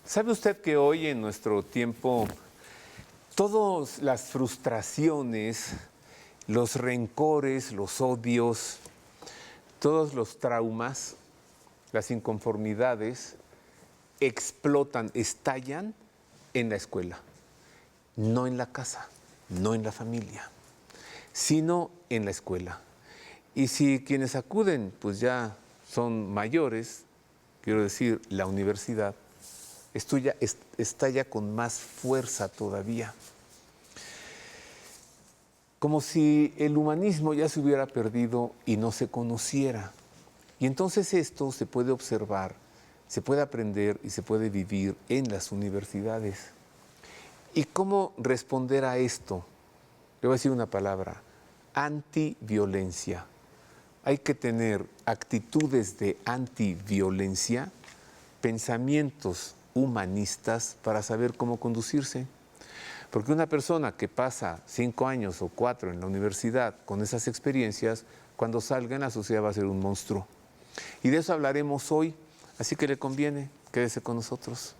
¿Sabe usted que hoy en nuestro tiempo todas las frustraciones, los rencores, los odios, todos los traumas, las inconformidades explotan, estallan en la escuela, no en la casa, no en la familia, sino en la escuela? Y si quienes acuden pues ya son mayores, quiero decir, la universidad, estalla con más fuerza todavía. Como si el humanismo ya se hubiera perdido y no se conociera. Y entonces esto se puede observar, se puede aprender y se puede vivir en las universidades. ¿Y cómo responder a esto? Le voy a decir una palabra: antiviolencia. Hay que tener actitudes de antiviolencia, pensamientos humanistas para saber cómo conducirse. Porque una persona que pasa 5 años o 4 en la universidad con esas experiencias, cuando salga en la sociedad va a ser un monstruo. Y de eso hablaremos hoy, así que le conviene, quédese con nosotros.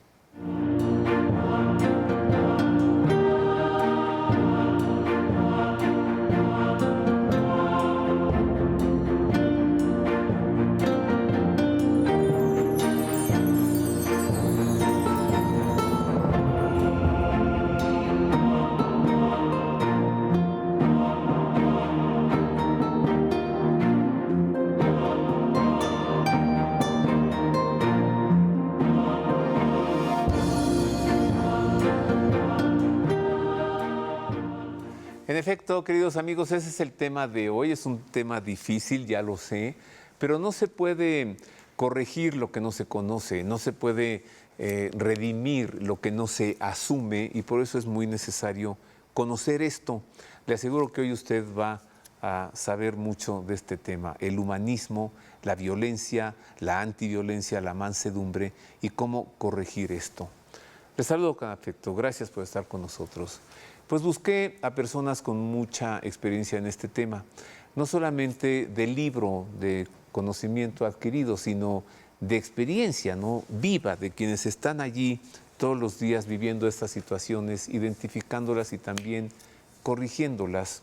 En efecto, queridos amigos, ese es el tema de hoy. Es un tema difícil, ya lo sé, pero no se puede corregir lo que no se conoce, no se puede redimir lo que no se asume, y por eso es muy necesario conocer esto. Le aseguro que hoy usted va a saber mucho de este tema: el humanismo, la violencia, la antiviolencia, la mansedumbre y cómo corregir esto. Les saludo con afecto, gracias por estar con nosotros. Pues busqué a personas con mucha experiencia en este tema, no solamente del libro de conocimiento adquirido, sino de experiencia, ¿no?, viva, de quienes están allí todos los días viviendo estas situaciones, identificándolas y también corrigiéndolas.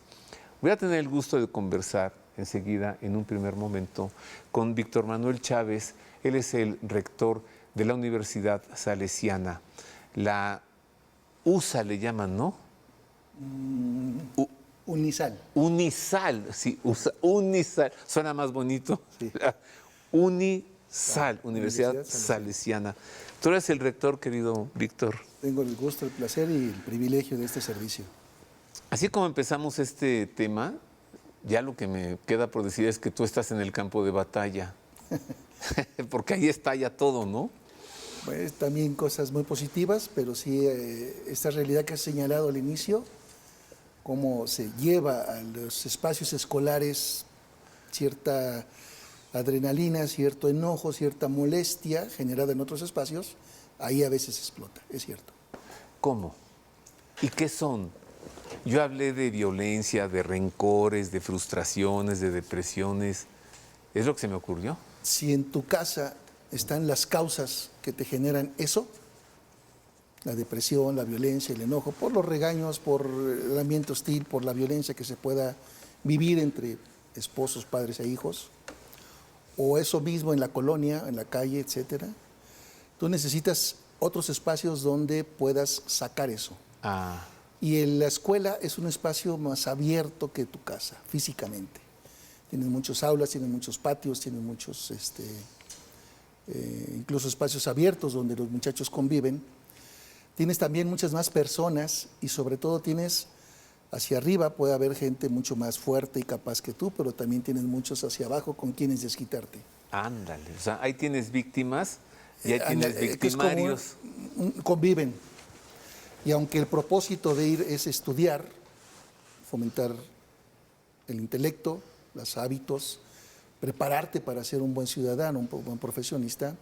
Voy a tener el gusto de conversar enseguida, en un primer momento, con Víctor Manuel Chávez. Él es el rector de la Universidad Salesiana. La USA le llaman, ¿no? Unisal. Unisal, sí, Unisal, suena más bonito. Sí. Unisal, Universidad Salesiana. Tú eres el rector, querido Víctor. Tengo el gusto, el placer y el privilegio de este servicio. Así como empezamos este tema, ya lo que me queda por decir es que tú estás en el campo de batalla, porque ahí estalla todo, ¿no? Pues también cosas muy positivas, pero sí esta realidad que has señalado al inicio, cómo se lleva a los espacios escolares cierta adrenalina, cierto enojo, cierta molestia generada en otros espacios, ahí a veces explota, es cierto. ¿Cómo? ¿Y qué son? Yo hablé de violencia, de rencores, de frustraciones, de depresiones. ¿Es lo que se me ocurrió? Si en tu casa están las causas que te generan eso, la depresión, la violencia, el enojo, por los regaños, por el ambiente hostil, por la violencia que se pueda vivir entre esposos, padres e hijos, o eso mismo en la colonia, en la calle, etcétera, tú necesitas otros espacios donde puedas sacar eso. Y en la escuela es un espacio más abierto que tu casa, físicamente. Tienes muchas aulas, tienes muchos patios, tienes muchos, incluso espacios abiertos donde los muchachos conviven. Tienes también muchas más personas y sobre todo tienes hacia arriba, puede haber gente mucho más fuerte y capaz que tú, pero también tienes muchos hacia abajo con quienes desquitarte. Ándale, o sea, ahí tienes víctimas y ahí tienes victimarios. Conviven. Y aunque el propósito de ir es estudiar, fomentar el intelecto, los hábitos, prepararte para ser un buen ciudadano, un buen profesionista,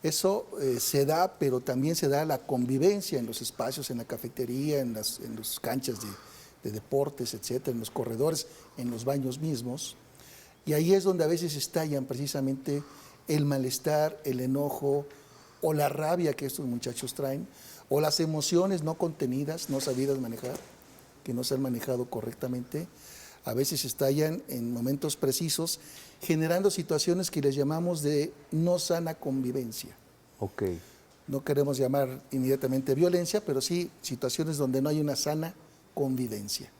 eso se da, pero también se da la convivencia en los espacios, en la cafetería, en las canchas de deportes, etcétera, en los corredores, en los baños mismos. Y ahí es donde a veces estallan precisamente el malestar, el enojo, o la rabia que estos muchachos traen, o las emociones no contenidas, no sabidas manejar, que no se han manejado correctamente, a veces estallan en momentos precisos, generando situaciones que les llamamos de no sana convivencia. Ok. No queremos llamar inmediatamente violencia, pero sí situaciones donde no hay una sana convivencia.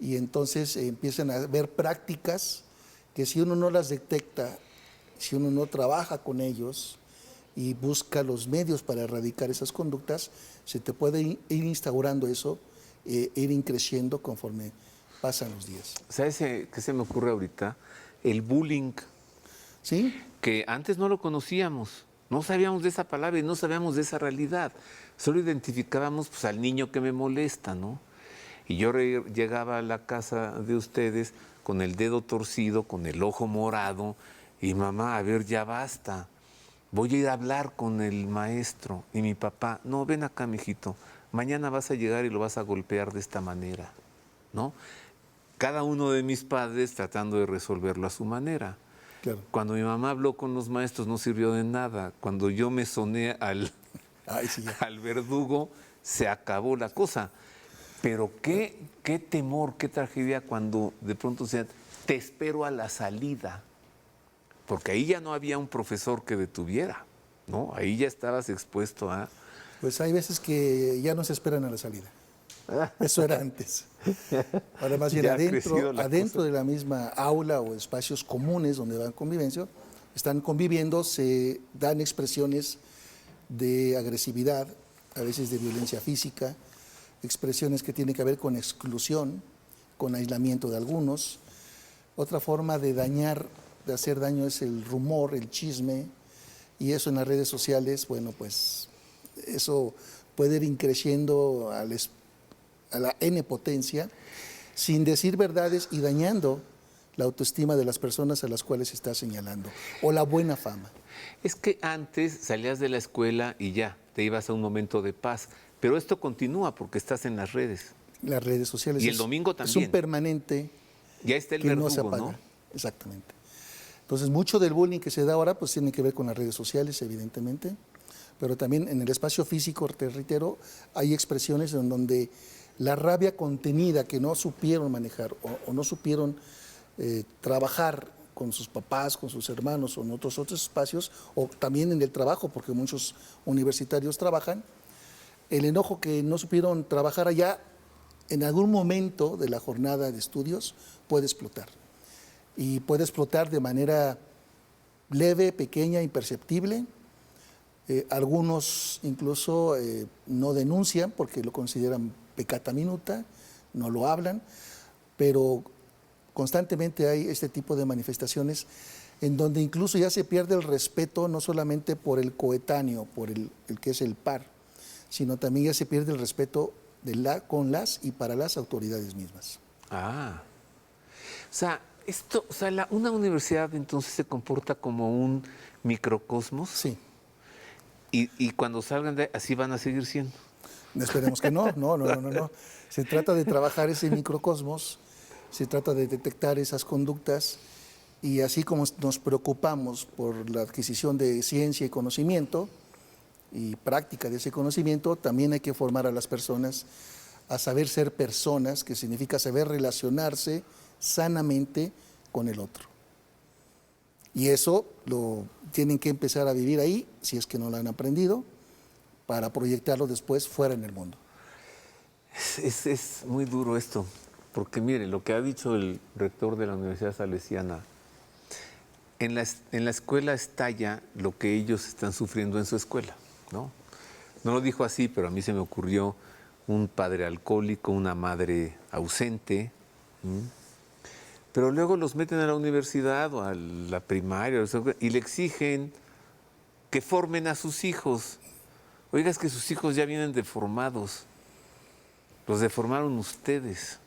Y entonces empiezan a haber prácticas que si uno no las detecta, si uno no trabaja con ellos y busca los medios para erradicar esas conductas, se te puede ir instaurando eso, ir increciendo conforme pasan los días. ¿Sabes qué se me ocurre ahorita? El bullying, ¿Sí? que antes no lo conocíamos, no sabíamos de esa palabra y no sabíamos de esa realidad. Solo identificábamos pues, al niño que me molesta, ¿no? Y yo llegaba a la casa de ustedes con el dedo torcido, con el ojo morado, y mamá, a ver, ya basta. Voy a ir a hablar con el maestro. Y mi papá, no, ven acá, mijito, mañana vas a llegar y lo vas a golpear de esta manera, ¿no? Cada uno de mis padres tratando de resolverlo a su manera. Claro. Cuando mi mamá habló con los maestros no sirvió de nada. Cuando yo me soné Ay, sí, ya. al verdugo, se acabó la cosa. Pero qué temor, qué tragedia cuando de pronto se te espero a la salida. Porque ahí ya no había un profesor que detuviera, ¿no? Ahí ya estabas expuesto a... Pues hay veces que ya no se esperan a la salida. Eso era antes. Ahora más bien Ya ha crecido adentro la de la misma aula o espacios comunes donde van convivencia, están conviviendo, se dan expresiones de agresividad, a veces de violencia física, expresiones que tienen que ver con exclusión, con aislamiento de algunos. Otra forma de dañar, de hacer daño es el rumor, el chisme, y eso en las redes sociales, bueno, pues eso puede ir increciendo a la N potencia, sin decir verdades y dañando la autoestima de las personas a las cuales se está señalando, o la buena fama. Es que antes salías de la escuela y ya, te ibas a un momento de paz. Pero esto continúa porque estás en las redes. Las redes sociales Y el domingo es también. un permanente Ya está el que verdugo, no se apaga. ¿no? Exactamente. Entonces, mucho del bullying que se da ahora pues tiene que ver con las redes sociales, evidentemente, pero también en el espacio físico, te reitero, hay expresiones en donde la rabia contenida que no supieron manejar o no supieron trabajar con sus papás, con sus hermanos o en otros espacios, o también en el trabajo, porque muchos universitarios trabajan, el enojo que no supieron trabajar allá, en algún momento de la jornada de estudios puede explotar. Y puede explotar de manera leve, pequeña, imperceptible. Algunos incluso no denuncian porque lo consideran peccata minuta, no lo hablan, pero constantemente hay este tipo de manifestaciones en donde incluso ya se pierde el respeto no solamente por el coetáneo, por el que es el par, sino también ya se pierde el respeto con las y para las autoridades mismas. Ah. O sea, una universidad entonces se comporta como un microcosmos. Sí. Y cuando salgan de ahí, así van a seguir siendo. Esperemos que no. Se trata de trabajar ese microcosmos, se trata de detectar esas conductas y así como nos preocupamos por la adquisición de ciencia y conocimiento y práctica de ese conocimiento, también hay que formar a las personas a saber ser personas, que significa saber relacionarse sanamente con el otro. Y eso lo tienen que empezar a vivir ahí, si es que no lo han aprendido, para proyectarlo después fuera en el mundo. Es muy duro esto, porque mire, lo que ha dicho el rector de la Universidad Salesiana, en la escuela estalla lo que ellos están sufriendo en su escuela, ¿no? No lo dijo así, pero a mí se me ocurrió un padre alcohólico, una madre ausente, pero luego los meten a la universidad o a la primaria y le exigen que formen a sus hijos. Oiga, es que sus hijos ya vienen deformados. Los deformaron ustedes.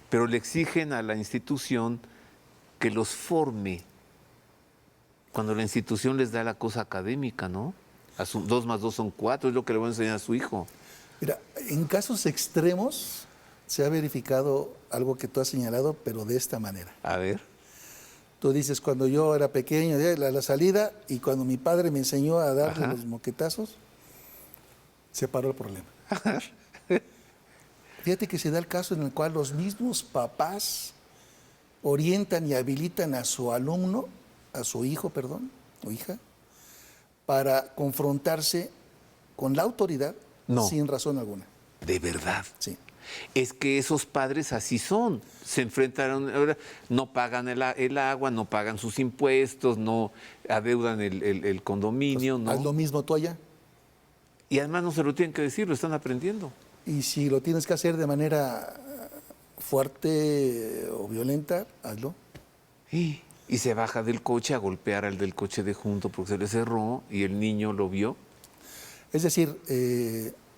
Pero le exigen a la institución que los forme. Cuando la institución les da la cosa académica, ¿no? 2 más 2 son 4, es lo que le voy a enseñar a su hijo. Mira, en casos extremos se ha verificado algo que tú has señalado, pero de esta manera. A ver. Tú dices, cuando yo era pequeño, la salida, y cuando mi padre me enseñó a darle los moquetazos, se paró el problema. Fíjate que se da el caso en el cual los mismos papás orientan y habilitan a su alumno, a su hijo, perdón, o hija, para confrontarse con la autoridad No. sin razón alguna. De verdad. Sí. Es que esos padres así son. Se enfrentaron, ahora no pagan el agua, no pagan sus impuestos, no adeudan el condominio, Pues, haz lo ¿no? mismo tú allá. Y además no se lo tienen que decir, lo están aprendiendo. Y si lo tienes que hacer de manera fuerte o violenta, hazlo. Y se baja del coche a golpear al del coche de junto porque se le cerró y el niño lo vio. Es decir,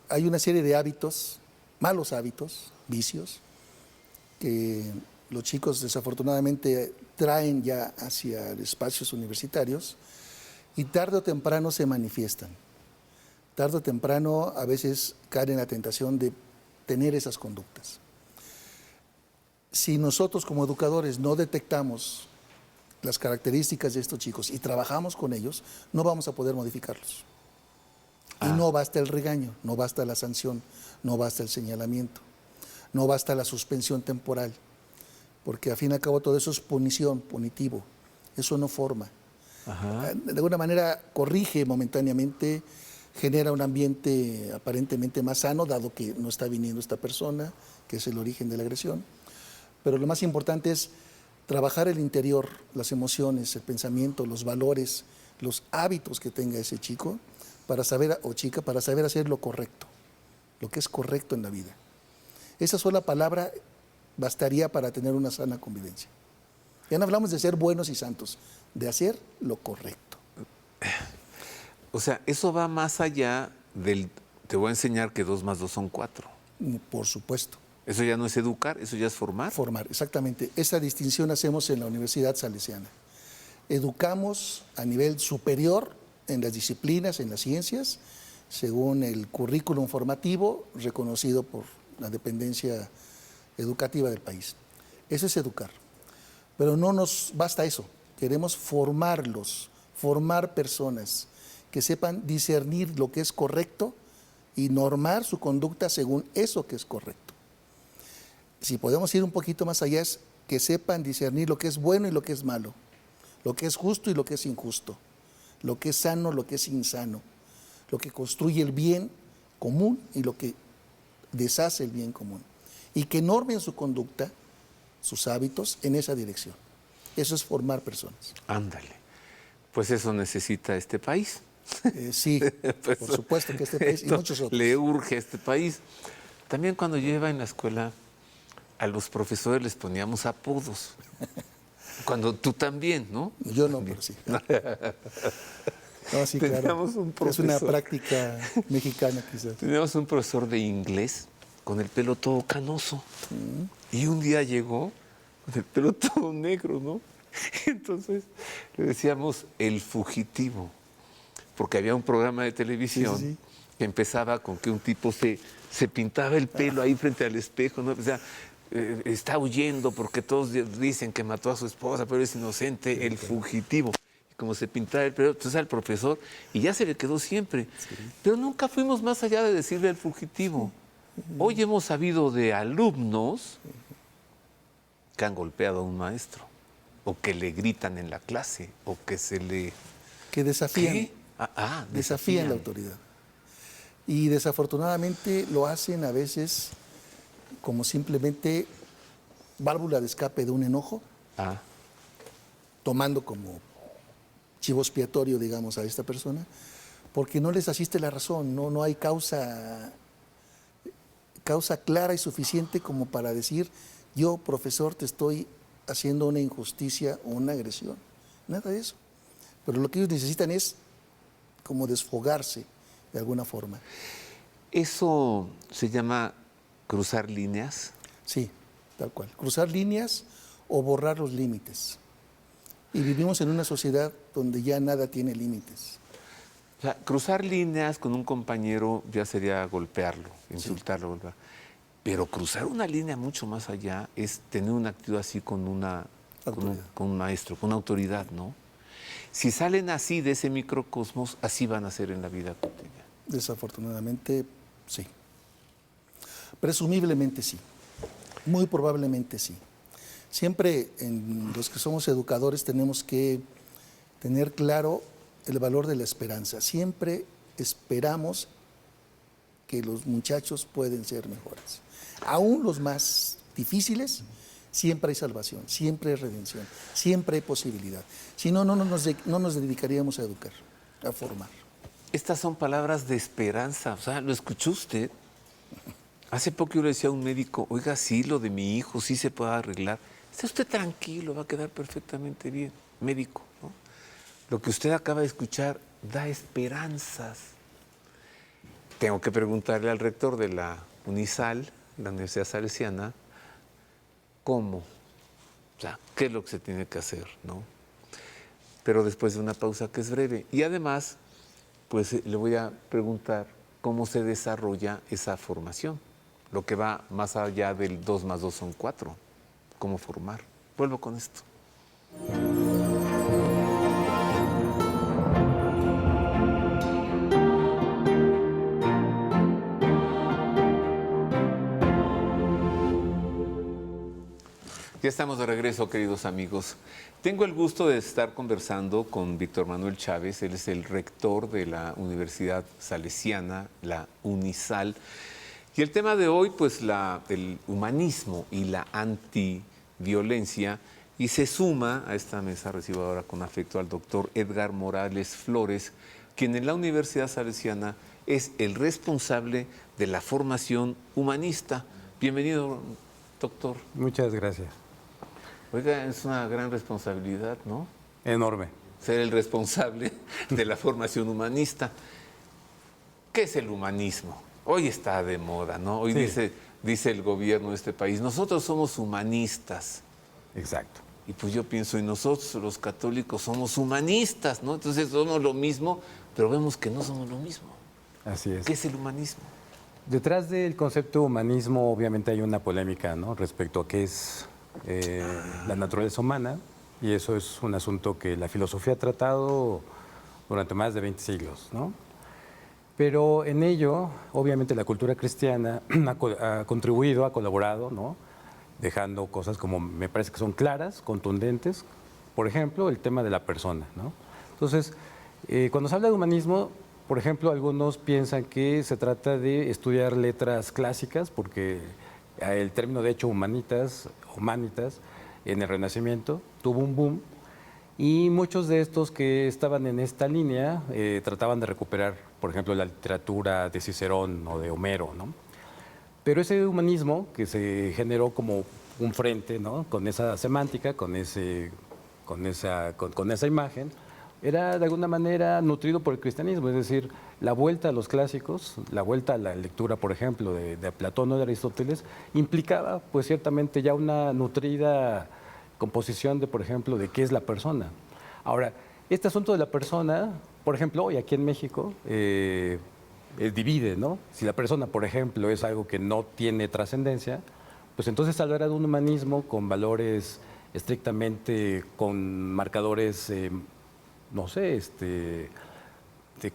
hay una serie de hábitos, malos hábitos, vicios, que los chicos desafortunadamente traen ya hacia espacios universitarios y tarde o temprano se manifiestan. Tarde o temprano a veces caen en la tentación de tener esas conductas. Si nosotros como educadores no detectamos las características de estos chicos y trabajamos con ellos, no vamos a poder modificarlos. Y no basta el regaño, no basta la sanción, no basta el señalamiento, no basta la suspensión temporal, porque al fin y al cabo todo eso es punición, punitivo, eso no forma. De alguna manera corrige momentáneamente, genera un ambiente aparentemente más sano, dado que no está viniendo esta persona, que es el origen de la agresión. Pero lo más importante es trabajar el interior, las emociones, el pensamiento, los valores, los hábitos que tenga ese chico para saber, o chica, para saber hacer lo correcto, lo que es correcto en la vida. Esa sola palabra bastaría para tener una sana convivencia. Ya no hablamos de ser buenos y santos, de hacer lo correcto. O sea, eso va más allá del, te voy a enseñar que 2 más 2 son 4. Por supuesto. Eso ya no es educar, eso ya es formar. Formar, exactamente. Esa distinción hacemos en la Universidad Salesiana. Educamos a nivel superior en las disciplinas, en las ciencias, según el currículum formativo reconocido por la dependencia educativa del país. Eso es educar. Pero no nos basta eso. Queremos formarlos, formar personas que sepan discernir lo que es correcto y normar su conducta según eso que es correcto. Si podemos ir un poquito más allá, es que sepan discernir lo que es bueno y lo que es malo, lo que es justo y lo que es injusto, lo que es sano, lo que es insano, lo que construye el bien común y lo que deshace el bien común. Y que normen su conducta, sus hábitos en esa dirección. Eso es formar personas. Ándale. Pues eso necesita este país. Sí, Pues por supuesto que este país y esto muchos otros. le urge a este país. También cuando yo iba en la escuela, a los profesores les poníamos apodos. Cuando tú también, ¿no? Yo no, pero sí. No, sí, claro. Teníamos un Es una profesor. práctica mexicana quizás. Teníamos un profesor de inglés con el pelo todo canoso. Y un día llegó con el pelo todo negro, ¿no? Y entonces le decíamos el fugitivo, porque había un programa de televisión Sí. que empezaba con que un tipo se pintaba el pelo ahí frente al espejo, ¿no? O sea, está huyendo porque todos dicen que mató a su esposa, pero es inocente, el fugitivo. Y como se pintaba el pelo, entonces al profesor, y ya se le quedó siempre. Pero nunca fuimos más allá de decirle al fugitivo. Hoy hemos sabido de alumnos que han golpeado a un maestro, o que le gritan en la clase, o que se le... Que desafían. ¿Qué? Desafían la autoridad. Y desafortunadamente lo hacen a veces como simplemente válvula de escape de un enojo, tomando como chivo expiatorio, digamos, a esta persona, porque no les asiste la razón, no hay causa clara y suficiente como para decir, yo, profesor, te estoy haciendo una injusticia o una agresión. Nada de eso. Pero lo que ellos necesitan es como desfogarse de alguna forma. ¿Eso se llama cruzar líneas? Sí, tal cual. Cruzar líneas o borrar los límites. Y vivimos en una sociedad donde ya nada tiene límites. O sea, cruzar líneas con un compañero ya sería golpearlo, insultarlo, golpearlo. Pero cruzar una línea mucho más allá es tener una actitud así con una Autoridad. con un maestro, con una autoridad, ¿no? Si salen así de ese microcosmos, así van a ser en la vida cotidiana. Desafortunadamente, sí. Presumiblemente sí. Muy probablemente sí. Siempre en los que somos educadores tenemos que tener claro el valor de la esperanza. Siempre esperamos que los muchachos pueden ser mejores. Aún los más difíciles, siempre hay salvación, siempre hay redención, siempre hay posibilidad. Si no, no nos dedicaríamos a educar, a formar. Estas son palabras de esperanza, o sea, ¿lo escuchó usted? Hace poco yo le decía a un médico, oiga, sí, lo de mi hijo sí se puede arreglar. Esté usted tranquilo, va a quedar perfectamente bien, médico, ¿no? Lo que usted acaba de escuchar da esperanzas. Tengo que preguntarle al rector de la UNISAL, la Universidad Salesiana, ¿cómo? O sea, ¿qué es lo que se tiene que hacer, no? Pero después de una pausa que es breve. Y además, pues le voy a preguntar cómo se desarrolla esa formación, lo que va más allá del 2 más 2 son 4, cómo formar. Vuelvo con esto. Ya estamos de regreso, queridos amigos. Tengo el gusto de estar conversando con Víctor Manuel Chávez. Él es el rector de la Universidad Salesiana, la UNISAL. Y el tema de hoy, pues el humanismo y la antiviolencia. Y se suma a esta mesa, recibo ahora con afecto al doctor Edgar Morales Flores, quien en la Universidad Salesiana es el responsable de la formación humanista. Bienvenido, doctor. Muchas gracias. Oiga, es una gran responsabilidad, ¿no? Enorme. Ser el responsable de la formación humanista. ¿Qué es el humanismo? Hoy está de moda, ¿no? Hoy Sí. dice el gobierno de este país, nosotros somos humanistas. Exacto. Y pues yo pienso, y nosotros los católicos somos humanistas, ¿no? Entonces somos lo mismo, pero vemos que no somos lo mismo. Así es. ¿Qué es el humanismo? Detrás del concepto humanismo, obviamente hay una polémica, ¿no? Respecto a qué es la naturaleza humana, y eso es un asunto que la filosofía ha tratado durante más de 20 siglos, ¿no? Pero en ello, obviamente, la cultura cristiana ha contribuido, ha colaborado, ¿no? Dejando cosas como, me parece que son claras, contundentes. Por ejemplo, el tema de la persona, ¿no? Entonces, cuando se habla de humanismo, por ejemplo, algunos piensan que se trata de estudiar letras clásicas, porque el término, de hecho, humanitas, en el Renacimiento tuvo un boom, y muchos de estos que estaban en esta línea trataban de recuperar, por ejemplo, la literatura de Cicerón o de Homero, ¿no? Pero ese humanismo que se generó como un frente, ¿no? Con esa semántica, con esa imagen, era de alguna manera nutrido por el cristianismo, es decir, la vuelta a los clásicos, la vuelta a la lectura, por ejemplo, de Platón o de Aristóteles, implicaba pues ciertamente ya una nutrida composición de, por ejemplo, de qué es la persona. Ahora, este asunto de la persona, por ejemplo, hoy aquí en México, divide, ¿no? Si la persona, por ejemplo, es algo que no tiene trascendencia, pues entonces hablará de un humanismo con valores estrictamente, con marcadores, no sé,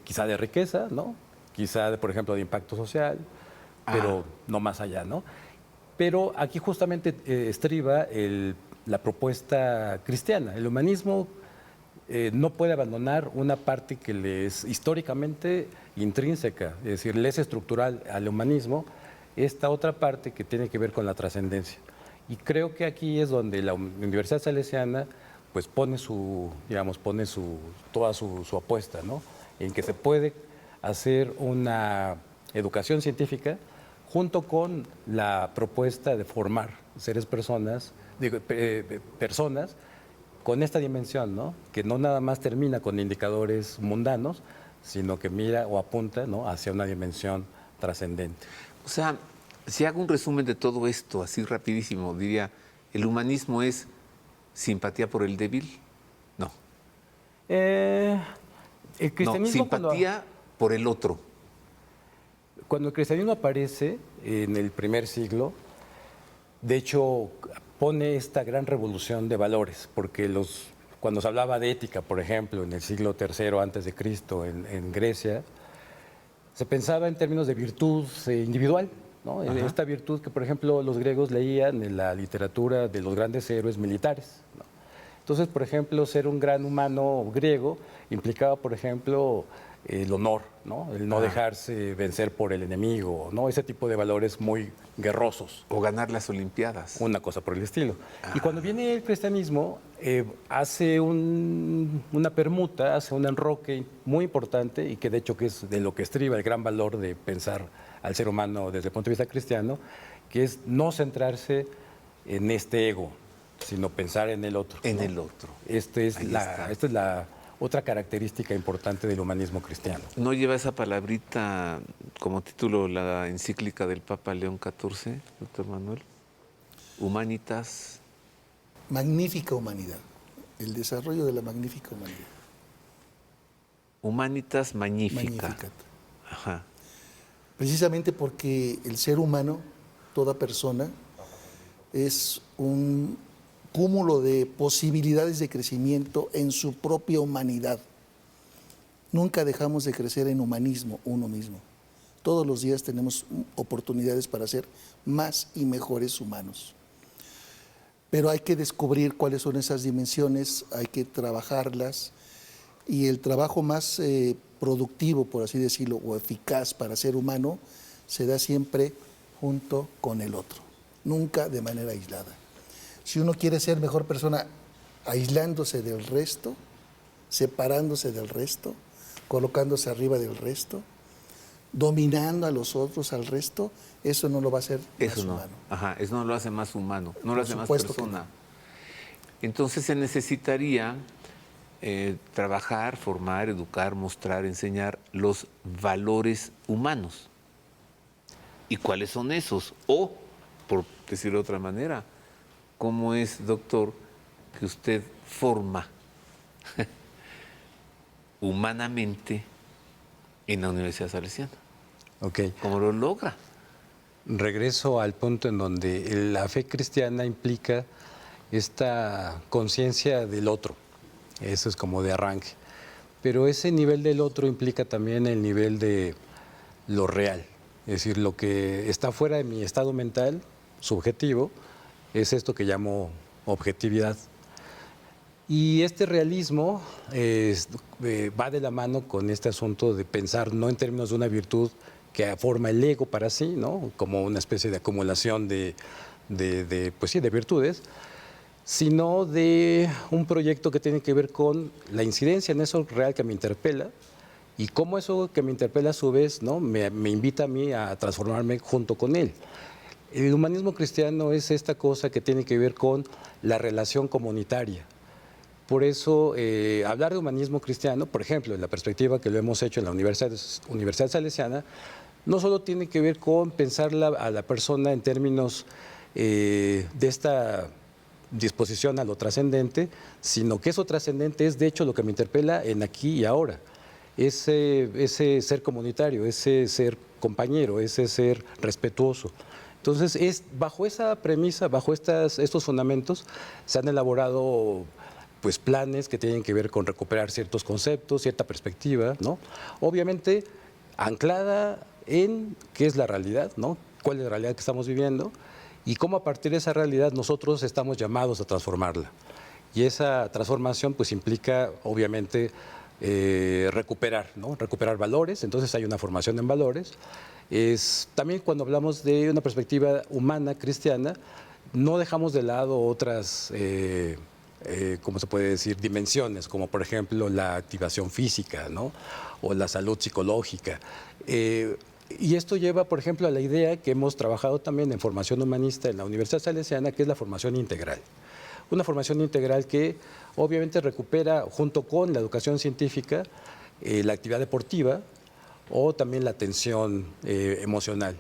quizá de riqueza, ¿no? Quizá, por ejemplo, de impacto social, pero no más allá, ¿no? Pero aquí justamente estriba la propuesta cristiana. El humanismo no puede abandonar una parte que le es históricamente intrínseca, es decir, le es estructural al humanismo, esta otra parte que tiene que ver con la trascendencia. Y creo que aquí es donde la Universidad Salesiana pues pone toda su apuesta, ¿no? En que se puede hacer una educación científica junto con la propuesta de formar personas con esta dimensión, ¿no? Que no nada más termina con indicadores mundanos, sino que mira o apunta, ¿no? Hacia una dimensión trascendente. O sea, si hago un resumen de todo esto, así rapidísimo, diría, ¿el humanismo es simpatía por el débil? No. El No, cristianismo simpatía por el otro. Cuando el cristianismo aparece en el primer siglo, de hecho, pone esta gran revolución de valores, porque cuando se hablaba de ética, por ejemplo, en el siglo III antes de Cristo en Grecia, se pensaba en términos de virtud individual, ¿no? Esta virtud que, por ejemplo, los griegos leían en la literatura de los grandes héroes militares, ¿no? Entonces, por ejemplo, ser un gran humano griego implicaba, por ejemplo, el honor, ¿no? El no dejarse vencer por el enemigo, ¿no? Ese tipo de valores muy guerrosos. O ganar las Olimpiadas. Una cosa por el estilo. Y cuando viene el cristianismo, hace una permuta, hace un enroque muy importante y que de hecho que es de lo que estriba el gran valor de pensar al ser humano desde el punto de vista cristiano, que es no centrarse en este ego, sino pensar en el otro. En ¿no? el otro. Esta es Ahí está. la otra característica importante del humanismo cristiano. ¿No lleva esa palabrita como título la encíclica del Papa León XIV, doctor Manuel? Humanitas. Magnífica humanidad. El desarrollo de la magnífica humanidad. Humanitas magnífica. Magnificat. Ajá. Precisamente porque el ser humano, toda persona, es un cúmulo de posibilidades de crecimiento en su propia humanidad. Nunca dejamos de crecer en humanismo uno mismo. Todos los días tenemos oportunidades para ser más y mejores humanos. Pero hay que descubrir cuáles son esas dimensiones, hay que trabajarlas, y el trabajo más productivo, por así decirlo, o eficaz para ser humano, se da siempre junto con el otro, nunca de manera aislada. Si uno quiere ser mejor persona aislándose del resto, separándose del resto, colocándose arriba del resto, dominando a los otros, al resto, eso no lo va a hacer más Eso no. humano. Ajá, eso no lo hace más humano, no lo hace más supuesto que persona. Entonces se necesitaría trabajar, formar, educar, mostrar, enseñar los valores humanos. ¿Y cuáles son esos? O, por decirlo de otra manera, ¿cómo es, doctor, que usted forma humanamente en la Universidad Salesiana? Ok. ¿Cómo lo logra? Regreso al punto en donde la fe cristiana implica esta conciencia del otro. Eso es como de arranque. Pero ese nivel del otro implica también el nivel de lo real. Es decir, lo que está fuera de mi estado mental, subjetivo, es esto que llamo objetividad. Y este realismo va de la mano con este asunto de pensar no en términos de una virtud que forma el ego para sí, ¿no? Como una especie de acumulación pues sí, de virtudes, sino de un proyecto que tiene que ver con la incidencia en eso real que me interpela y cómo eso que me interpela a su vez, ¿no? me invita a mí a transformarme junto con él. El humanismo cristiano es esta cosa que tiene que ver con la relación comunitaria. Por eso, hablar de humanismo cristiano, por ejemplo, en la perspectiva que lo hemos hecho en la Universidad Salesiana, no solo tiene que ver con pensar a la persona en términos de esta disposición a lo trascendente, sino que eso trascendente es de hecho lo que me interpela en aquí y ahora. Ese ser comunitario, ese ser compañero, ese ser respetuoso. Entonces, bajo esa premisa, bajo estos fundamentos, se han elaborado pues, planes que tienen que ver con recuperar ciertos conceptos, cierta perspectiva, ¿no? Obviamente, anclada en qué es la realidad, ¿no? Cuál es la realidad que estamos viviendo y cómo a partir de esa realidad nosotros estamos llamados a transformarla. Y esa transformación pues implica, obviamente, recuperar, ¿no? Recuperar valores, entonces hay una formación en valores. También cuando hablamos de una perspectiva humana, cristiana, no dejamos de lado otras, ¿cómo se puede decir?, dimensiones, como por ejemplo la activación física, ¿no? O la salud psicológica. Y esto lleva, por ejemplo, a la idea que hemos trabajado también en formación humanista en la Universidad Salesiana, que es la formación integral. Una formación integral que obviamente recupera, junto con la educación científica, la actividad deportiva o también la atención emocional.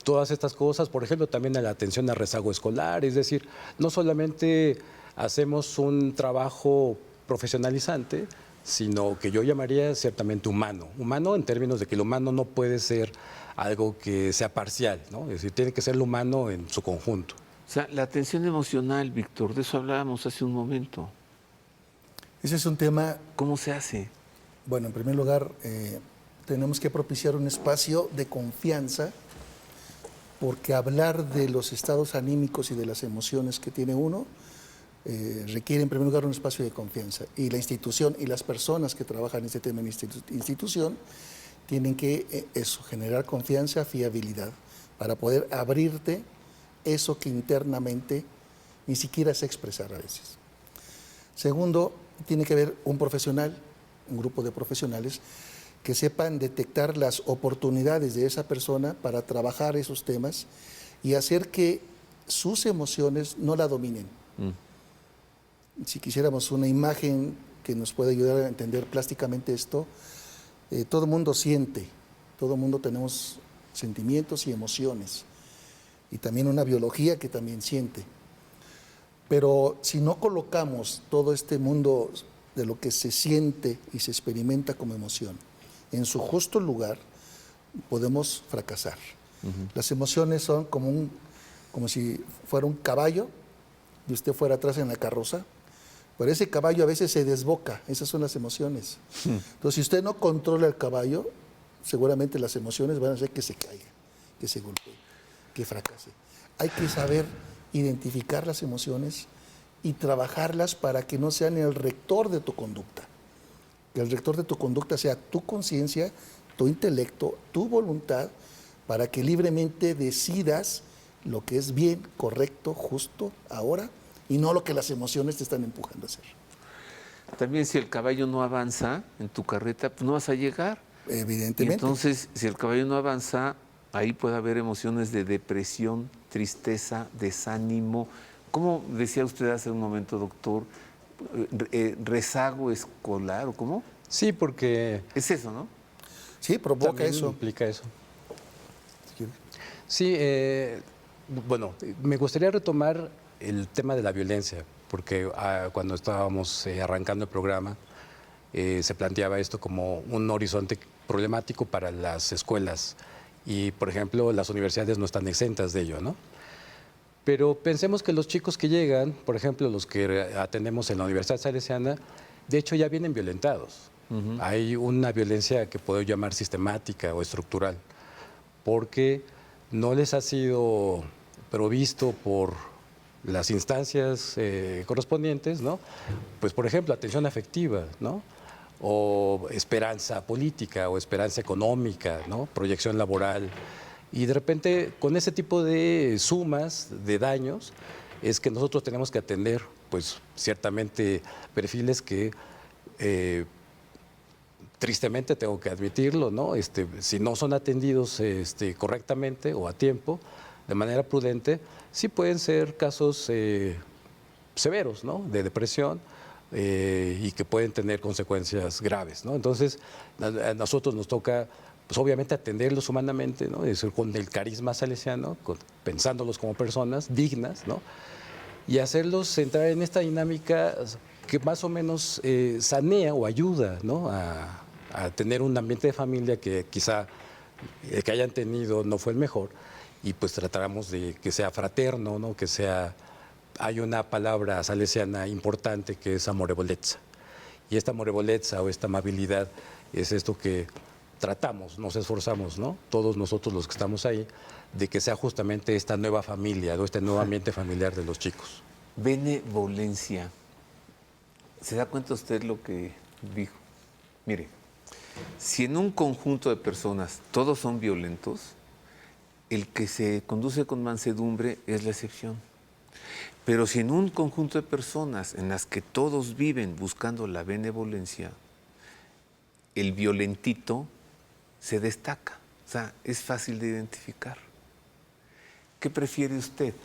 Todas estas cosas, por ejemplo, también a la atención al rezago escolar, es decir, no solamente hacemos un trabajo profesionalizante, sino que yo llamaría ciertamente humano. Humano en términos de que lo humano no puede ser algo que sea parcial, ¿no? Es decir, tiene que ser lo humano en su conjunto. O sea, la atención emocional, Víctor, de eso hablábamos hace un momento. Ese es un tema, ¿Cómo se hace? bueno, en primer lugar, tenemos que propiciar un espacio de confianza, porque hablar de los estados anímicos y de las emociones que tiene uno requiere en primer lugar un espacio de confianza. Y la institución y las personas que trabajan en este tema en institución tienen que eso, generar confianza, fiabilidad, para poder abrirte eso que internamente ni siquiera sé expresar a veces. Segundo, tiene que haber un profesional, un grupo de profesionales que sepan detectar las oportunidades de esa persona para trabajar esos temas y hacer que sus emociones no la dominen. Si quisiéramos una imagen que nos pueda ayudar a entender plásticamente esto, todo el mundo siente, todo el mundo tenemos sentimientos y emociones, y también una biología que también siente. Pero si no colocamos todo este mundo de lo que se siente y se experimenta como emoción en su justo lugar, podemos fracasar. Las emociones son como si fuera un caballo y usted fuera atrás en la carroza, pero ese caballo a veces se desboca, esas son las emociones. Entonces, si usted no controla el caballo, seguramente las emociones van a hacer que se caiga, que se golpee, que fracase. Hay que saber identificar las emociones y trabajarlas para que no sean el rector de tu conducta. Que el rector de tu conducta sea tu conciencia, tu intelecto, tu voluntad, para que libremente decidas lo que es bien, correcto, justo, ahora, y no lo que las emociones te están empujando a hacer. También si el caballo no avanza en tu carreta, pues no vas a llegar. Evidentemente. Y entonces, si el caballo no avanza, ahí puede haber emociones de depresión, tristeza, desánimo. ¿Cómo decía usted hace un momento, doctor? ¿Rezago escolar o cómo? Sí, porque Es eso, ¿no? Sí, provoca también eso. implica eso. Sí, bueno, me gustaría retomar el tema de la violencia, porque cuando estábamos arrancando el programa, se planteaba esto como un horizonte problemático para las escuelas y, por ejemplo, las universidades no están exentas de ello, ¿no? Pero pensemos que los chicos que llegan, por ejemplo, los que atendemos en la Universidad Salesiana, de hecho ya vienen violentados. Hay una violencia que puedo llamar sistemática o estructural, porque no les ha sido provisto por las instancias correspondientes, ¿no? Pues, por ejemplo, atención afectiva, ¿no? O esperanza política o esperanza económica, ¿no? Proyección laboral. Y de repente, con ese tipo de sumas de daños, es que nosotros tenemos que atender, pues, ciertamente perfiles que, tristemente tengo que admitirlo, ¿no? Si no son atendidos correctamente o a tiempo, de manera prudente, sí pueden ser casos severos, ¿no? De depresión y que pueden tener consecuencias graves, ¿no? Entonces, a nosotros nos toca, pues obviamente atenderlos humanamente, ¿no? Es decir, con el carisma salesiano, pensándolos como personas dignas, ¿no? Y hacerlos entrar en esta dinámica que más o menos sanea o ayuda, ¿no? A tener un ambiente de familia que quizá el que hayan tenido no fue el mejor, y pues tratáramos de que sea fraterno, ¿no? Que sea, hay una palabra salesiana importante que es amorevolezza. Y esta amorevolezza o esta amabilidad es esto que tratamos, nos esforzamos, ¿no? Todos nosotros los que estamos ahí, de que sea justamente esta nueva familia, ¿no? Este nuevo ambiente familiar de los chicos. Benevolencia. ¿Se da cuenta usted lo que dijo? Mire, si en un conjunto de personas todos son violentos, el que se conduce con mansedumbre es la excepción. Pero si en un conjunto de personas en las que todos viven buscando la benevolencia, el violentito se destaca. O sea, es fácil de identificar. ¿Qué prefiere usted?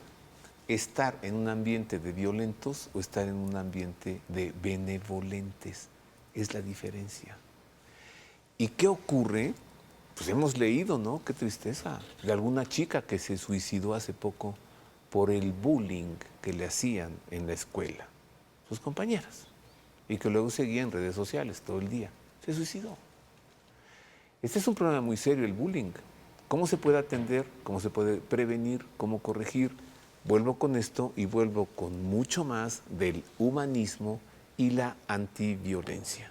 ¿Estar en un ambiente de violentos o estar en un ambiente de benevolentes? Es la diferencia. ¿Y qué ocurre? Pues hemos leído, ¿no? Qué tristeza. De alguna chica que se suicidó hace poco por el bullying que le hacían en la escuela, sus compañeras, y que luego seguía en redes sociales todo el día. Se suicidó. Este es un problema muy serio, el bullying. ¿Cómo se puede atender? ¿Cómo se puede prevenir? ¿Cómo corregir? Vuelvo con esto y vuelvo con mucho más del humanismo y la antiviolencia.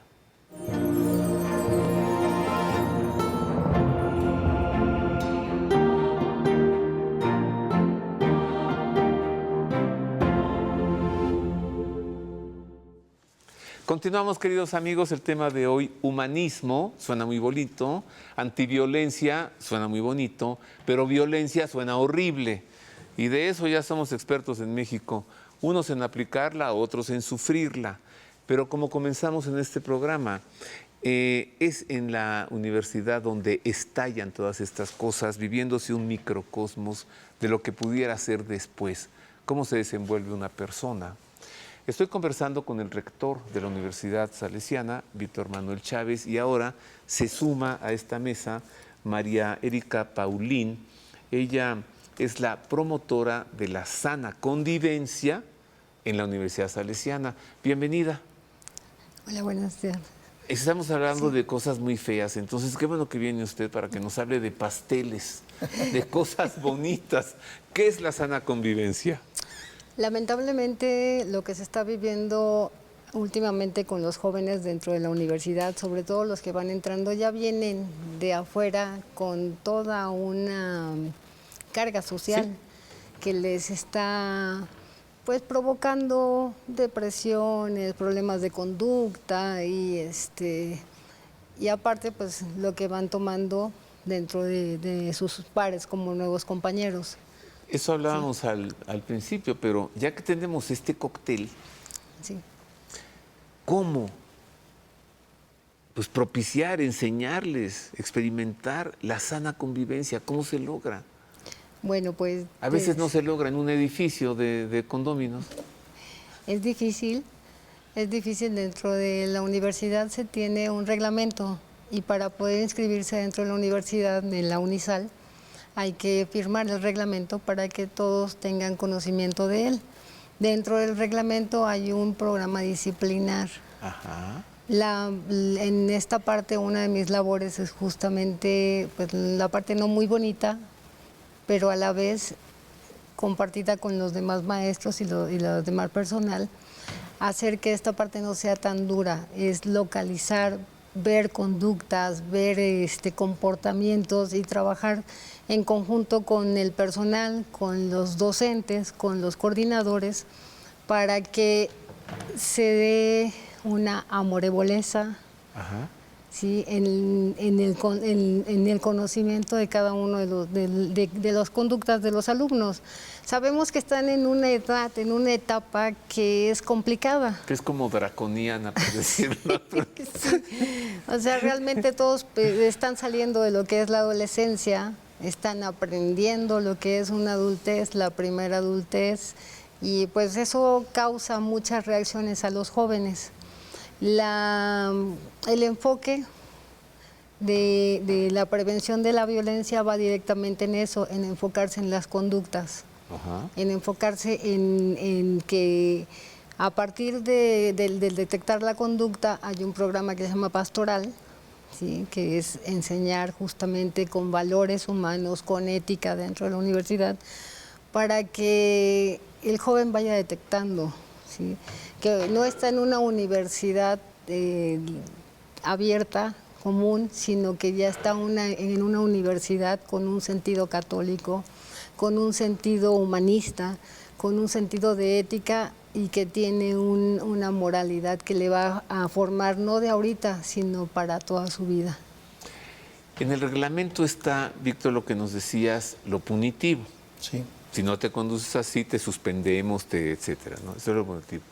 Continuamos, queridos amigos, el tema de hoy, humanismo, suena muy bonito, antiviolencia, suena muy bonito, pero violencia suena horrible. Y de eso ya somos expertos en México, unos en aplicarla, otros en sufrirla. Pero como comenzamos en este programa, es en la universidad donde estallan todas estas cosas, viviéndose un microcosmos de lo que pudiera ser después, cómo se desenvuelve una persona. Estoy conversando con el rector de la Universidad Salesiana, Víctor Manuel Chávez, y ahora se suma a esta mesa María Erika Paulín. Ella es la promotora de la sana convivencia en la Universidad Salesiana. Bienvenida. Hola, buenas tardes. Estamos hablando de cosas muy feas, entonces qué bueno que viene usted para que nos hable de pasteles, de cosas bonitas. ¿Qué es la sana convivencia? Lamentablemente, lo que se está viviendo últimamente con los jóvenes dentro de la universidad, sobre todo los que van entrando, ya vienen de afuera con toda una carga social que les está pues provocando depresiones, problemas de conducta y aparte pues lo que van tomando dentro de sus pares como nuevos compañeros. Eso hablábamos al principio, pero ya que tenemos este cóctel, Sí. ¿cómo? Pues propiciar, enseñarles, experimentar la sana convivencia. ¿Cómo se logra? Bueno, pues A veces no se logra en un edificio de condóminos. es difícil dentro de la universidad se tiene un reglamento y para poder inscribirse dentro de la universidad, en la Unisal, hay que firmar el reglamento para que todos tengan conocimiento de él. Dentro del reglamento hay un programa disciplinar. Ajá. En esta parte una de mis labores es justamente pues, la parte no muy bonita, pero a la vez compartida con los demás maestros y los demás personal, hacer que esta parte no sea tan dura, es localizar, ver conductas, ver comportamientos y trabajar en conjunto con el personal, con los docentes, con los coordinadores, para que se dé una amorevoleza, Ajá. ¿sí? en el conocimiento de cada uno de las conductas de los alumnos. Sabemos que están en una edad, en una etapa que es complicada. Que es como draconiana, por decirlo. Sí. O sea, realmente todos están saliendo de lo que es la adolescencia, están aprendiendo lo que es una adultez, la primera adultez, y pues eso causa muchas reacciones a los jóvenes. El enfoque de la prevención de la violencia va directamente en eso, en enfocarse en las conductas, Ajá. en enfocarse en que a partir del detectar la conducta hay un programa que se llama Pastoral, ¿sí? Que es enseñar justamente con valores humanos, con ética dentro de la universidad, para que el joven vaya detectando, ¿sí? Que no está en una universidad abierta, común, sino que ya está en una universidad con un sentido católico, con un sentido humanista, con un sentido de ética y que tiene una moralidad que le va a formar no de ahorita, sino para toda su vida. En el reglamento está, Víctor, lo que nos decías, lo punitivo. Sí. Si no te conduces así, te suspendemos, etcétera, ¿no? Eso es lo punitivo.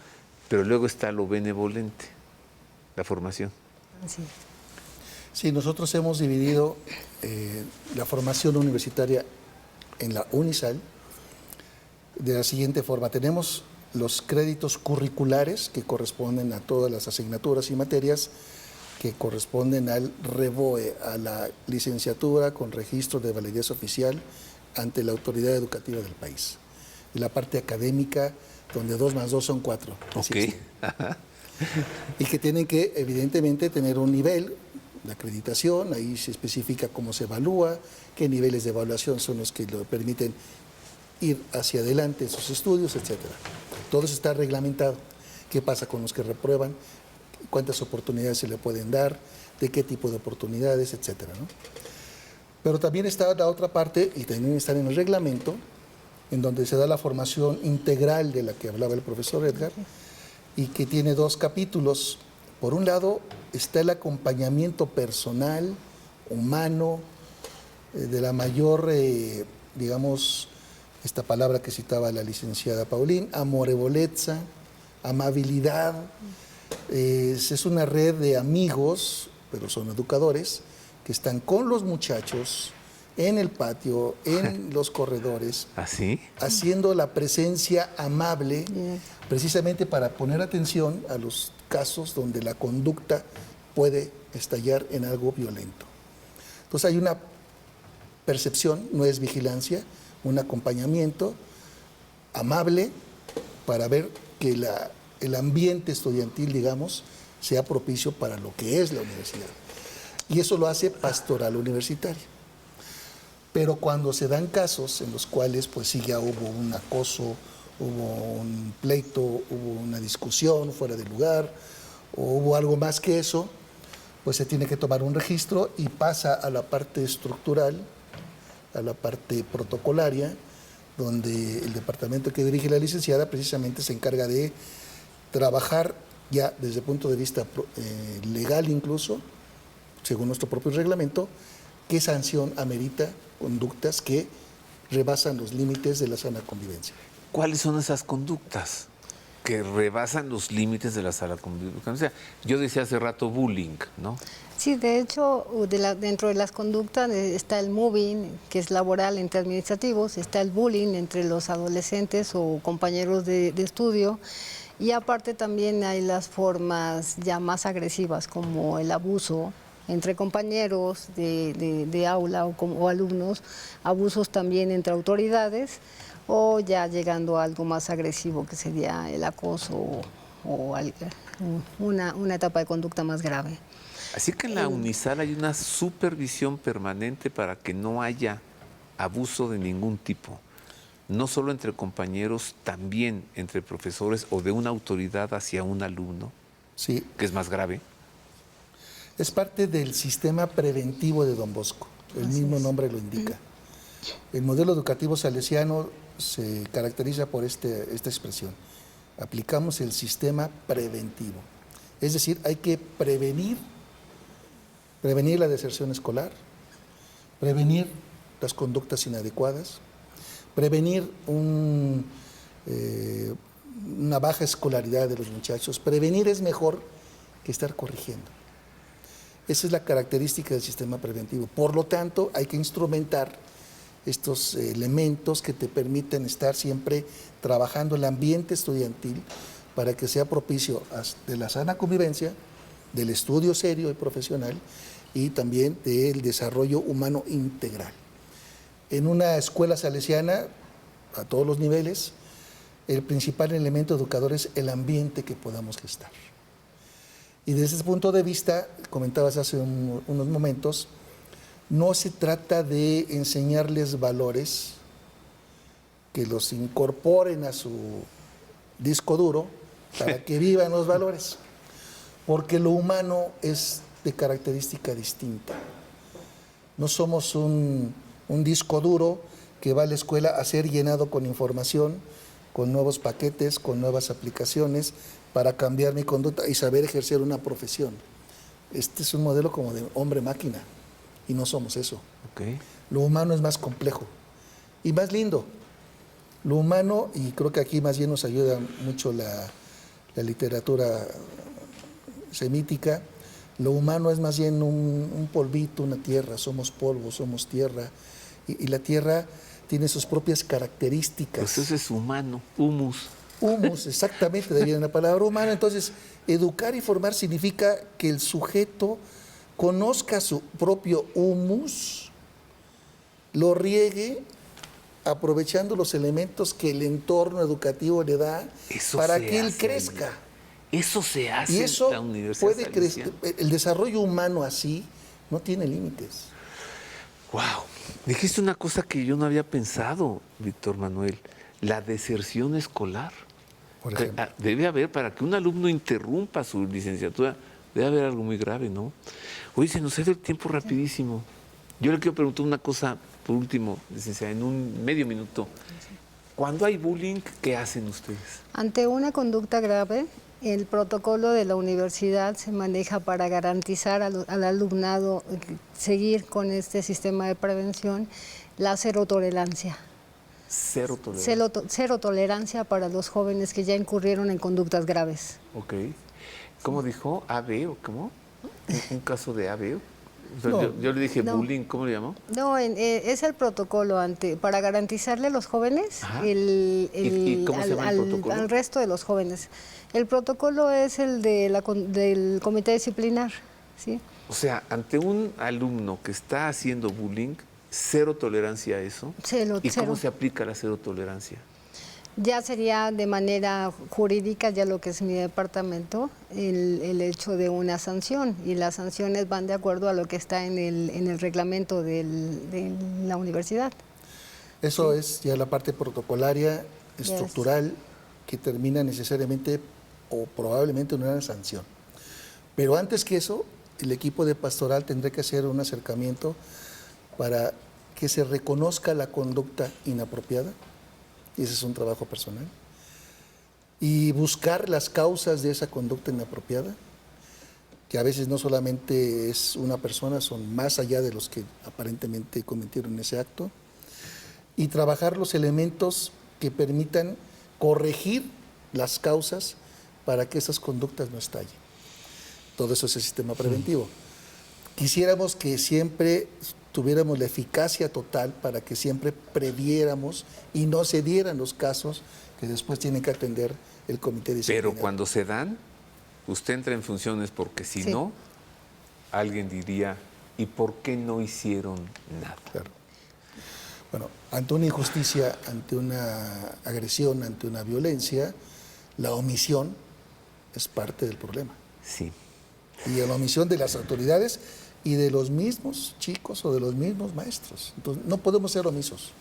Pero luego está lo benevolente, la formación. Así. Sí, nosotros hemos dividido la formación universitaria en la Unisal de la siguiente forma. Tenemos los créditos curriculares que corresponden a todas las asignaturas y materias que corresponden al REVOE, a la licenciatura con registro de validez oficial ante la autoridad educativa del país. Y la parte académica, donde 2 más 2 son 4. Ok. Y que tienen que, evidentemente, tener un nivel de acreditación, ahí se especifica cómo se evalúa, qué niveles de evaluación son los que lo permiten ir hacia adelante en sus estudios, etcétera. Todo eso está reglamentado. ¿Qué pasa con los que reprueban? ¿Cuántas oportunidades se le pueden dar? ¿De qué tipo de oportunidades, etcétera, ¿no? Pero también está la otra parte, y también está en el reglamento, en donde se da la formación integral de la que hablaba el profesor Edgar, y que tiene 2 capítulos. Por un lado está el acompañamiento personal, humano, de la mayor, digamos, esta palabra que citaba la licenciada Paulín, amorevolezza, amabilidad. Es una red de amigos, pero son educadores, que están con los muchachos en el patio, en los corredores, ¿Así? haciendo la presencia amable, precisamente para poner atención a los casos donde la conducta puede estallar en algo violento. Entonces hay una percepción, no es vigilancia, un acompañamiento amable para ver que el ambiente estudiantil, digamos, sea propicio para lo que es la universidad. Y eso lo hace pastoral universitaria. Pero cuando se dan casos en los cuales pues sí ya hubo un acoso, hubo un pleito, hubo una discusión fuera de lugar, o hubo algo más que eso, pues se tiene que tomar un registro y pasa a la parte estructural, a la parte protocolaria, donde el departamento que dirige la licenciada precisamente se encarga de trabajar ya desde el punto de vista legal incluso, según nuestro propio reglamento, qué sanción amerita conductas que rebasan los límites de la sana convivencia. ¿Cuáles son esas conductas que rebasan los límites de la sana convivencia? Yo decía hace rato bullying, ¿no? Sí, de hecho, dentro de las conductas está el mobbing, que es laboral entre administrativos, está el bullying entre los adolescentes o compañeros de estudio, y aparte también hay las formas ya más agresivas, como el abuso entre compañeros de aula o alumnos, abusos también entre autoridades, o ya llegando a algo más agresivo, que sería el acoso o una etapa de conducta más grave. Así que en la UNISAL hay una supervisión permanente para que no haya abuso de ningún tipo, no solo entre compañeros, también entre profesores o de una autoridad hacia un alumno, Sí, que es más grave. es parte del sistema preventivo de Don Bosco, el mismo nombre lo indica. El modelo educativo salesiano se caracteriza por esta expresión. Aplicamos el sistema preventivo. Es decir, hay que prevenir la deserción escolar, prevenir las conductas inadecuadas, prevenir una baja escolaridad de los muchachos. Prevenir es mejor que estar corrigiendo. Esa es la característica del sistema preventivo. Por lo tanto, hay que instrumentar estos elementos que te permiten estar siempre trabajando el ambiente estudiantil para que sea propicio de la sana convivencia, del estudio serio y profesional y también del desarrollo humano integral. En una escuela salesiana, a todos los niveles, el principal elemento educador es el ambiente que podamos gestar. Y desde ese punto de vista, comentabas hace unos momentos, no se trata de enseñarles valores que los incorporen a su disco duro para que vivan los valores, porque lo humano es de característica distinta. No somos un disco duro que va a la escuela a ser llenado con información, con nuevos paquetes, con nuevas aplicaciones para cambiar mi conducta y saber ejercer una profesión. Este es un modelo como de hombre-máquina y no somos eso. Okay. Lo humano es más complejo y más lindo. Lo humano, y creo que aquí más bien nos ayuda mucho la literatura semítica, lo humano es más bien un polvito, una tierra, somos polvo, somos tierra, y la tierra tiene sus propias características. Pues eso es humano, humus. Humus, exactamente, de ahí viene la palabra humano. Entonces, educar y formar significa que el sujeto conozca su propio humus, lo riegue, aprovechando los elementos que el entorno educativo le da para que él crezca. Eso se hace Y eso en la Universidad puede crecer. Salesiana. El desarrollo humano así no tiene límites. Wow, dijiste una cosa que yo no había pensado, Víctor Manuel, la deserción escolar. Por ejemplo. Debe haber, para que un alumno interrumpa su licenciatura, debe haber algo muy grave, ¿no? Oye, se nos ha ido el tiempo rapidísimo. Yo le quiero preguntar una cosa, por último, licenciada, en un medio minuto. Cuando hay bullying, ¿qué hacen ustedes? Ante una conducta grave, el protocolo de la universidad se maneja para garantizar al alumnado seguir con este sistema de prevención la cero tolerancia. Cero tolerancia. Cero tolerancia para los jóvenes que ya incurrieron en conductas graves. Ok. ¿Cómo dijo? ¿AB o cómo? ¿Un caso de AB? O sea, No, yo le dije no. bullying, ¿cómo le llamó? No, es el protocolo para garantizarle a los jóvenes Ajá. ¿Y cómo se llama el protocolo? al resto de los jóvenes. El protocolo es el del comité disciplinar, ¿sí? O sea, ante un alumno que está haciendo bullying, cero tolerancia a eso. ¿Y cómo se aplica la cero tolerancia? Ya sería de manera jurídica, ya lo que es mi departamento, el hecho de una sanción. Y las sanciones van de acuerdo a lo que está en el reglamento de la universidad. Eso es ya la parte protocolaria, estructural, que termina necesariamente o probablemente en una sanción. Pero antes que eso, el equipo de pastoral tendrá que hacer un acercamiento para que se reconozca la conducta inapropiada, y ese es un trabajo personal, y buscar las causas de esa conducta inapropiada, que a veces no solamente es una persona, son más allá de los que aparentemente cometieron ese acto, y trabajar los elementos que permitan corregir las causas para que esas conductas no estallen. Todo eso es el sistema preventivo. Quisiéramos que siempre tuviéramos la eficacia total para que siempre previéramos y no se dieran los casos que después tienen que atender el comité disciplinario. Pero cuando se dan, usted entra en funciones porque si no, alguien diría, ¿y por qué no hicieron nada? Claro. Bueno, ante una injusticia, ante una agresión, ante una violencia, la omisión es parte del problema. Sí. Y la omisión de las autoridades y de los mismos chicos o de los mismos maestros. Entonces, no podemos ser omisos.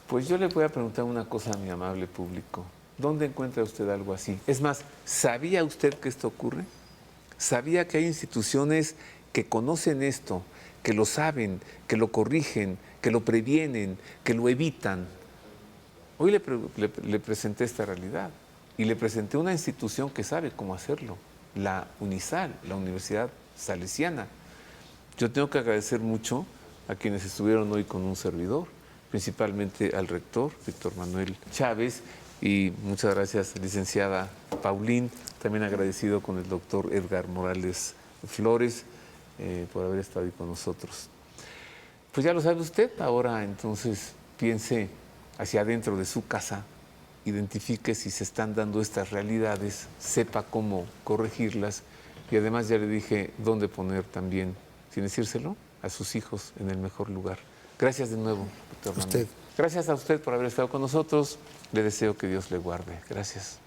Pues yo le voy a preguntar una cosa a mi amable público. ¿Dónde encuentra usted algo así? Es más, ¿sabía usted que esto ocurre? ¿Sabía que hay instituciones que conocen esto, que lo saben, que lo corrigen, que lo previenen, que lo evitan? Hoy le presenté esta realidad y le presenté una institución que sabe cómo hacerlo, la UNISAL, la Universidad Salesiana. Yo tengo que agradecer mucho a quienes estuvieron hoy con un servidor, principalmente al rector, Víctor Manuel Chávez, y muchas gracias, licenciada Paulín, también agradecido con el doctor Edgar Morales Flores por haber estado ahí con nosotros. Pues ya lo sabe usted, ahora entonces piense hacia adentro de su casa, identifique si se están dando estas realidades, sepa cómo corregirlas y además ya le dije dónde poner también, sin decírselo, a sus hijos en el mejor lugar. Gracias de nuevo, doctor Manuel. Gracias a usted por haber estado con nosotros. Le deseo que Dios le guarde. Gracias.